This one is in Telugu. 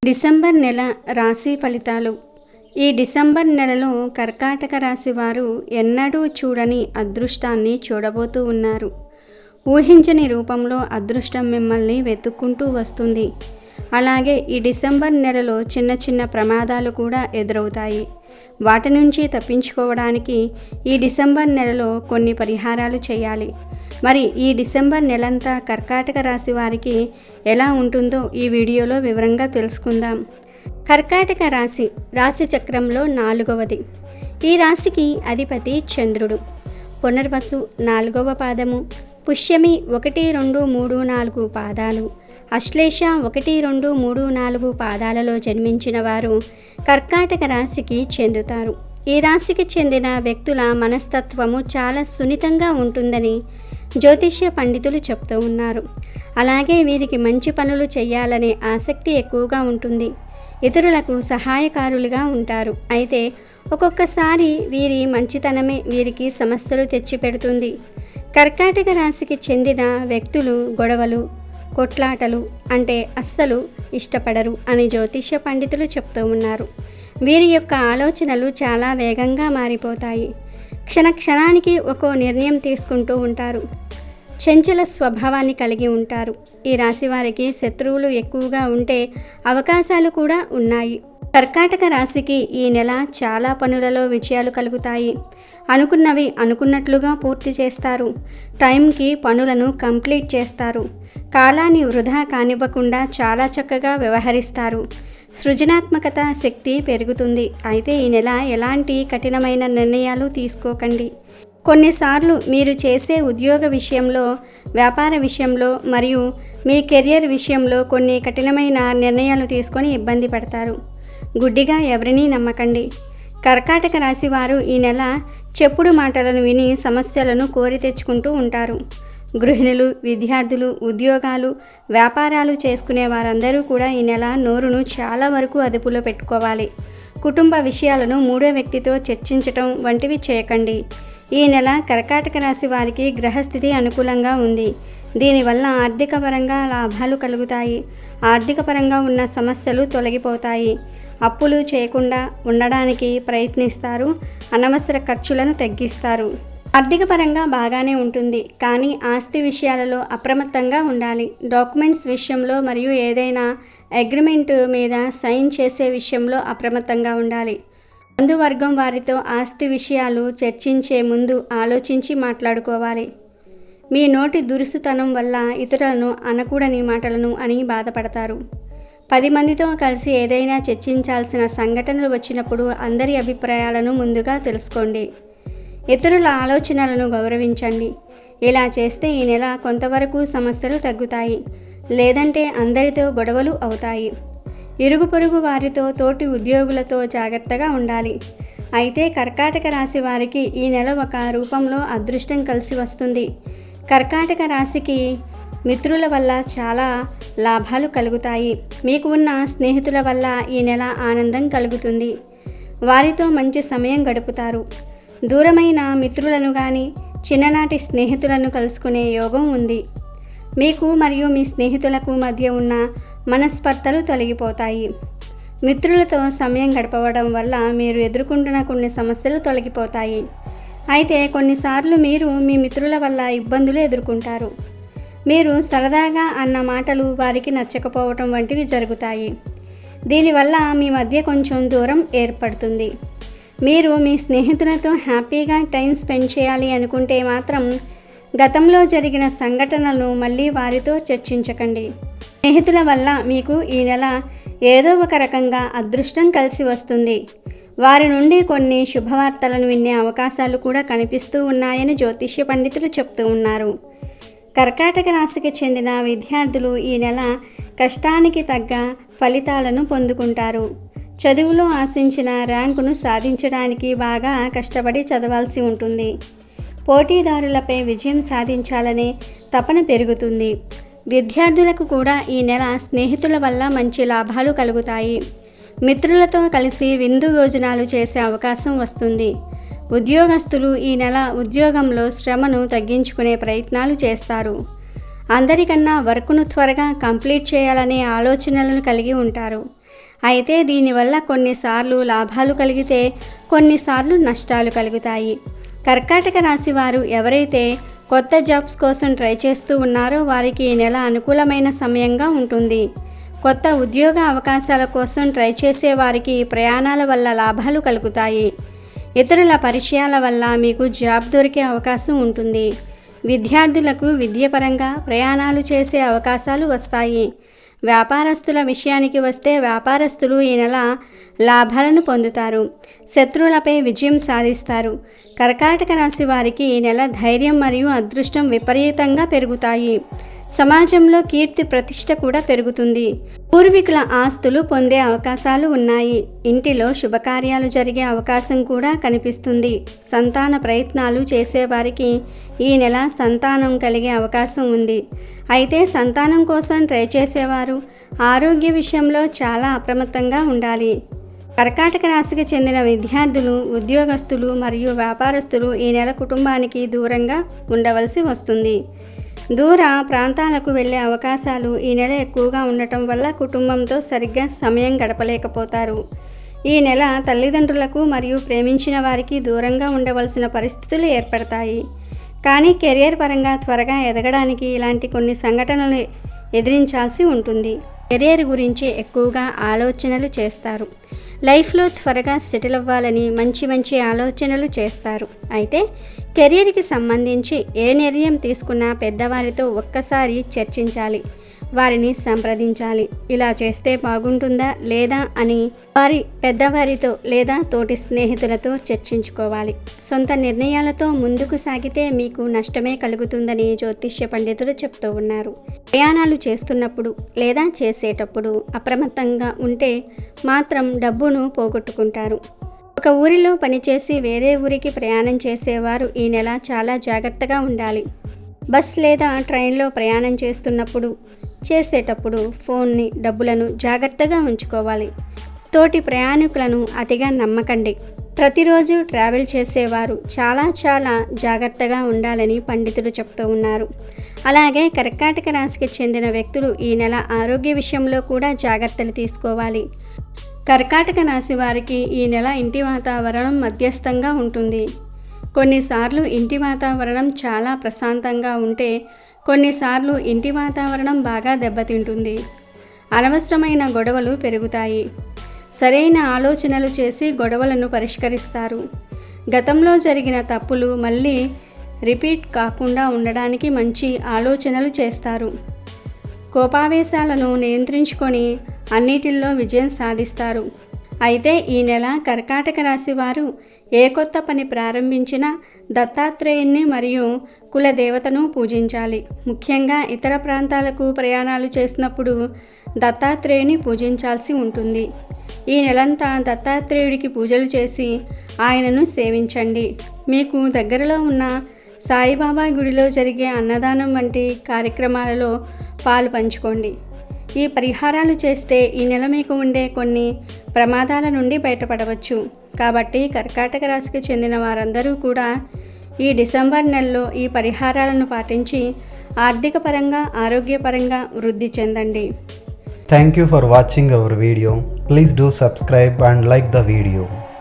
డిసెంబర్ నెల రాశి ఫలితాలు. ఈ డిసెంబర్ నెలలో కర్కాటక రాశి వారు ఎన్నడూ చూడని అదృష్టాన్ని చూడబోతూ ఉన్నారు. ఊహించని రూపంలో అదృష్టం మిమ్మల్ని వెతుక్కుంటూ వస్తుంది. అలాగే ఈ డిసెంబర్ నెలలో చిన్న చిన్న ప్రమాదాలు కూడా ఎదురవుతాయి. వాటి నుంచి తప్పించుకోవడానికి ఈ డిసెంబర్ నెలలో కొన్ని పరిహారాలు చేయాలి. మరి ఈ డిసెంబర్ నెలంతా కర్కాటక రాశి వారికి ఎలా ఉంటుందో ఈ వీడియోలో వివరంగా తెలుసుకుందాం. కర్కాటక రాశి రాశి చక్రంలో 4వది. ఈ రాశికి అధిపతి చంద్రుడు. పునర్వసు 4వ పాదము, పుష్యమి 1, 2, 3, 4 పాదాలు, అశ్లేష 1, 2, 3, 4 పాదాలలో జన్మించిన వారు కర్కాటక రాశికి చెందుతారు. ఈ రాశికి చెందిన వ్యక్తుల మనస్తత్వము చాలా సున్నితంగా ఉంటుందని జ్యోతిష్య పండితులు చెప్తూ ఉన్నారు. అలాగే వీరికి మంచి పనులు చేయాలనే ఆసక్తి ఎక్కువగా ఉంటుంది. ఇతరులకు సహాయకారులుగా ఉంటారు. అయితే ఒక్కొక్కసారి వీరి మంచితనమే వీరికి సమస్యలు తెచ్చిపెడుతుంది. కర్కాటక రాశికి చెందిన వ్యక్తులు గొడవలు, కొట్లాటలు అంటే అస్సలు ఇష్టపడరు అని జ్యోతిష్య పండితులు చెప్తూ ఉన్నారు. వీరి యొక్క ఆలోచనలు చాలా వేగంగా మారిపోతాయి. క్షణానికి ఒక్కో నిర్ణయం తీసుకుంటూ ఉంటారు. చంచల స్వభావాన్ని కలిగి ఉంటారు. ఈ రాశి వారికి శత్రువులు ఎక్కువగా ఉంటే అవకాశాలు కూడా ఉన్నాయి. కర్కాటక రాశికి ఈ నెల చాలా పనులలో విజయాలు కలుగుతాయి. అనుకున్నవి అనుకున్నట్లుగా పూర్తి చేస్తారు. టైంకి పనులను కంప్లీట్ చేస్తారు. కాలాన్ని వృధా కానివ్వకుండా చాలా చక్కగా వ్యవహరిస్తారు. సృజనాత్మకత శక్తి పెరుగుతుంది. అయితే ఈ నెల ఎలాంటి కఠినమైన నిర్ణయాలు తీసుకోకండి. కొన్నిసార్లు మీరు చేసే ఉద్యోగ విషయంలో, వ్యాపార విషయంలో మరియు మీ కెరియర్ విషయంలో కొన్ని కఠినమైన నిర్ణయాలు తీసుకొని ఇబ్బంది పడతారు. గుడ్డిగా ఎవరినీ నమ్మకండి. కర్కాటక రాశి వారు ఈ నెల చెప్పుడు మాటలను విని సమస్యలను కోరి తెచ్చుకుంటూ ఉంటారు. గృహిణులు, విద్యార్థులు, ఉద్యోగాలు, వ్యాపారాలు చేసుకునే వారందరూ కూడా ఈ నెల నోరును చాలా వరకు అదుపులో పెట్టుకోవాలి. కుటుంబ విషయాలను 3వ వ్యక్తితో చర్చించటం వంటివి చేయకండి. ఈ నెల కర్కాటక రాశి వారికి గ్రహస్థితి అనుకూలంగా ఉంది. దీనివల్ల ఆర్థిక పరంగా లాభాలు కలుగుతాయి. ఆర్థిక పరంగా ఉన్న సమస్యలు తొలగిపోతాయి. అప్పులు చేయకుండా ఉండడానికి ప్రయత్నిస్తారు. అనవసర ఖర్చులను తగ్గిస్తారు. ఆర్థిక పరంగా బాగానే ఉంటుంది, కానీ ఆస్తి విషయాలలో అప్రమత్తంగా ఉండాలి. డాక్యుమెంట్స్ విషయంలో మరియు ఏదైనా అగ్రిమెంట్ మీద సైన్ చేసే విషయంలో అప్రమత్తంగా ఉండాలి. బంధువర్గం వారితో ఆస్తి విషయాలు చర్చించే ముందు ఆలోచించి మాట్లాడుకోవాలి. మీ నోటి దురుసుతనం వల్ల ఇతరులను అనకూడని మాటలను అని బాధపడతారు. 10 మందితో కలిసి ఏదైనా చర్చించాల్సిన సంఘటనలు వచ్చినప్పుడు అందరి అభిప్రాయాలను ముందుగా తెలుసుకోండి. ఇతరుల ఆలోచనలను గౌరవించండి. ఇలా చేస్తే ఈ నెల కొంతవరకు సమస్యలు తగ్గుతాయి. లేదంటే అందరితో గొడవలు అవుతాయి. ఇరుగు పొరుగు వారితో, తోటి ఉద్యోగులతో జాగ్రత్తగా ఉండాలి. అయితే కర్కాటక రాశి వారికి ఈ నెల ఒక రూపంలో అదృష్టం కలిసి వస్తుంది. కర్కాటక రాశికి మిత్రుల వల్ల చాలా లాభాలు కలుగుతాయి. మీకు ఉన్న స్నేహితుల వల్ల ఈ నెల ఆనందం కలుగుతుంది. వారితో మంచి సమయం గడుపుతారు. దూరమైన మిత్రులను కానీ చిన్ననాటి స్నేహితులను కలుసుకునే యోగం ఉంది. మీకు మరియు మీ స్నేహితులకు మధ్య ఉన్న మనస్పర్ధలు తొలగిపోతాయి. మిత్రులతో సమయం గడపడం వల్ల మీరు ఎదుర్కొంటున్న కొన్ని సమస్యలు తొలగిపోతాయి. అయితే కొన్నిసార్లు మీరు మీ మిత్రుల వల్ల ఇబ్బందులు ఎదుర్కొంటారు. మీరు సరదాగా అన్న మాటలు వారికి నచ్చకపోవటం వంటివి జరుగుతాయి. దీనివల్ల మీ మధ్య కొంచెం దూరం ఏర్పడుతుంది. మీరు మీ స్నేహితులతో హ్యాపీగా టైం స్పెండ్ చేయాలి అనుకుంటే మాత్రం గతంలో జరిగిన సంఘటనలను మళ్ళీ వారితో చర్చించకండి. స్నేహితుల వల్ల మీకు ఈ నెల ఏదో ఒక రకంగా అదృష్టం కలిసి వస్తుంది. వారి నుండి కొన్ని శుభవార్తలను వినే అవకాశాలు కూడా కనిపిస్తూ ఉన్నాయని జ్యోతిష్య పండితులు చెప్తూ ఉన్నారు. కర్కాటక రాశికి చెందిన విద్యార్థులు ఈ నెల కష్టానికి తగ్గ ఫలితాలను పొందుకుంటారు. చదువులో ఆశించిన ర్యాంకును సాధించడానికి బాగా కష్టపడి చదవాల్సి ఉంటుంది. పోటీదారులపై విజయం సాధించాలనే తపన పెరుగుతుంది. విద్యార్థులకు కూడా ఈ నెల స్నేహితుల వల్ల మంచి లాభాలు కలుగుతాయి. మిత్రులతో కలిసి విందు భోజనాలు చేసే అవకాశం వస్తుంది. ఉద్యోగస్తులు ఈ నెల ఉద్యోగంలో శ్రమను తగ్గించుకునే ప్రయత్నాలు చేస్తారు. అందరికన్నా వర్క్ను త్వరగా కంప్లీట్ చేయాలనే ఆలోచనలను కలిగి ఉంటారు. అయితే దీనివల్ల కొన్నిసార్లు లాభాలు కలిగితే కొన్నిసార్లు నష్టాలు కలుగుతాయి. కర్కాటక రాశి వారు ఎవరైతే కొత్త జాబ్స్ కోసం ట్రై చేస్తూ ఉన్నారో వారికి ఈ నెల అనుకూలమైన సమయంగా ఉంటుంది. కొత్త ఉద్యోగ అవకాశాల కోసం ట్రై చేసే వారికి ప్రయాణాల వల్ల లాభాలు కలుగుతాయి. ఇతరుల పరిచయాల వల్ల మీకు జాబ్ దొరికే అవకాశం ఉంటుంది. విద్యార్థులకు విద్యపరంగా ప్రయాణాలు చేసే అవకాశాలు వస్తాయి. వ్యాపారస్తుల విషయానికి వస్తే వ్యాపారస్తులు ఈ నెల లాభాలను పొందుతారు. శత్రువులపై విజయం సాధిస్తారు. కర్కాటక రాశి వారికి ఈ నెల ధైర్యం మరియు అదృష్టం విపరీతంగా పెరుగుతాయి. సమాజంలో కీర్తి ప్రతిష్ట కూడా పెరుగుతుంది. పూర్వీకుల ఆస్తులు పొందే అవకాశాలు ఉన్నాయి. ఇంటిలో శుభకార్యాలు జరిగే అవకాశం కూడా కనిపిస్తుంది. సంతాన ప్రయత్నాలు చేసేవారికి ఈ నెల సంతానం కలిగే అవకాశం ఉంది. అయితే సంతానం కోసం ట్రై చేసేవారు ఆరోగ్య విషయంలో చాలా అప్రమత్తంగా ఉండాలి. కర్కాటక రాశికి చెందిన విద్యార్థులు, ఉద్యోగస్తులు మరియు వ్యాపారస్తులు ఈ నెల కుటుంబానికి దూరంగా ఉండవలసి వస్తుంది. దూర ప్రాంతాలకు వెళ్ళే అవకాశాలు ఈ నెల ఎక్కువగా ఉండటం వల్ల కుటుంబంతో సరిగ్గా సమయం గడపలేకపోతారు. ఈ నెల తల్లిదండ్రులకు మరియు ప్రేమించిన వారికి దూరంగా ఉండవలసిన పరిస్థితులు ఏర్పడతాయి. కానీ కెరియర్ పరంగా త్వరగా ఎదగడానికి ఇలాంటి కొన్ని సంఘటనలు ఎదిరించాల్సి ఉంటుంది. కెరియర్ గురించి ఎక్కువగా ఆలోచనలు చేస్తారు. లైఫ్లో త్వరగా సెటిల్ అవ్వాలని మంచి ఆలోచనలు చేస్తారు. అయితే కెరీర్కి సంబంధించి ఏ నిర్ణయం తీసుకున్నా పెద్దవారితో ఒక్కసారి చర్చించాలి, వారిని సంప్రదించాలి. ఇలా చేస్తే బాగుంటుందా లేదా అని పెద్దవారితో లేదా తోటి స్నేహితులతో చర్చించుకోవాలి. సొంత నిర్ణయాలతో ముందుకు సాగితే మీకు నష్టమే కలుగుతుందని జ్యోతిష్య పండితులు చెప్తూ ఉన్నారు. ప్రయాణాలు చేస్తున్నప్పుడు లేదా చేసేటప్పుడు అప్రమత్తంగా ఉంటే మాత్రం డబ్బును పోగొట్టుకుంటారు. ఒక ఊరిలో పనిచేసి వేరే ఊరికి ప్రయాణం చేసేవారు ఈ నెల చాలా జాగ్రత్తగా ఉండాలి. బస్ లేదా ట్రైన్లో ప్రయాణం చేసేటప్పుడు ఫోన్ని, డబ్బులను జాగ్రత్తగా ఉంచుకోవాలి. తోటి ప్రయాణికులను అతిగా నమ్మకండి. ప్రతిరోజు ట్రావెల్ చేసేవారు చాలా జాగ్రత్తగా ఉండాలని పండితులు చెప్తూ ఉన్నారు. అలాగే కర్కాటక రాశికి చెందిన వ్యక్తులు ఈ నెల ఆరోగ్య విషయంలో కూడా జాగ్రత్తలు తీసుకోవాలి. కర్కాటక రాశి వారికి ఈ నెల ఇంటి వాతావరణం మధ్యస్థంగా ఉంటుంది. కొన్నిసార్లు ఇంటి వాతావరణం చాలా ప్రశాంతంగా ఉంటే కొన్నిసార్లు ఇంటి వాతావరణం బాగా దెబ్బతింటుంది. అనవసరమైన గొడవలు పెరుగుతాయి. సరైన ఆలోచనలు చేసి గొడవలను పరిష్కరిస్తారు. గతంలో జరిగిన తప్పులు మళ్ళీ రిపీట్ కాకుండా ఉండడానికి మంచి ఆలోచనలు చేస్తారు. కోపావేశాలను నియంత్రించుకొని అన్నిటిల్లో విజయం సాధిస్తారు. అయితే ఈ నెల కర్కాటక రాశి వారు ఏ కొత్త పని ప్రారంభించినా దత్తాత్రేయుణ్ణి మరియు కులదేవతను పూజించాలి. ముఖ్యంగా ఇతర ప్రాంతాలకు ప్రయాణాలు చేసినప్పుడు దత్తాత్రేయుని పూజించాల్సి ఉంటుంది. ఈ నెలంతా దత్తాత్రేయుడికి పూజలు చేసి ఆయనను సేవించండి. మీకు దగ్గరలో ఉన్న సాయిబాబా గుడిలో జరిగే అన్నదానం వంటి కార్యక్రమాలలో పాలు పంచుకోండి. ఈ పరిహారాలు చేస్తే ఈ నెల మీకు ఉండే కొన్ని ప్రమాదాల నుండి బయటపడవచ్చు. కాబట్టి కర్కాటక రాశికి చెందిన వారందరూ కూడా ఈ డిసెంబర్ నెలలో ఈ పరిహారాలను పాటించి ఆర్థిక పరంగా, ఆరోగ్యపరంగా వృద్ధి చెందండి. Thank you for watching our video. Please do subscribe and like the video.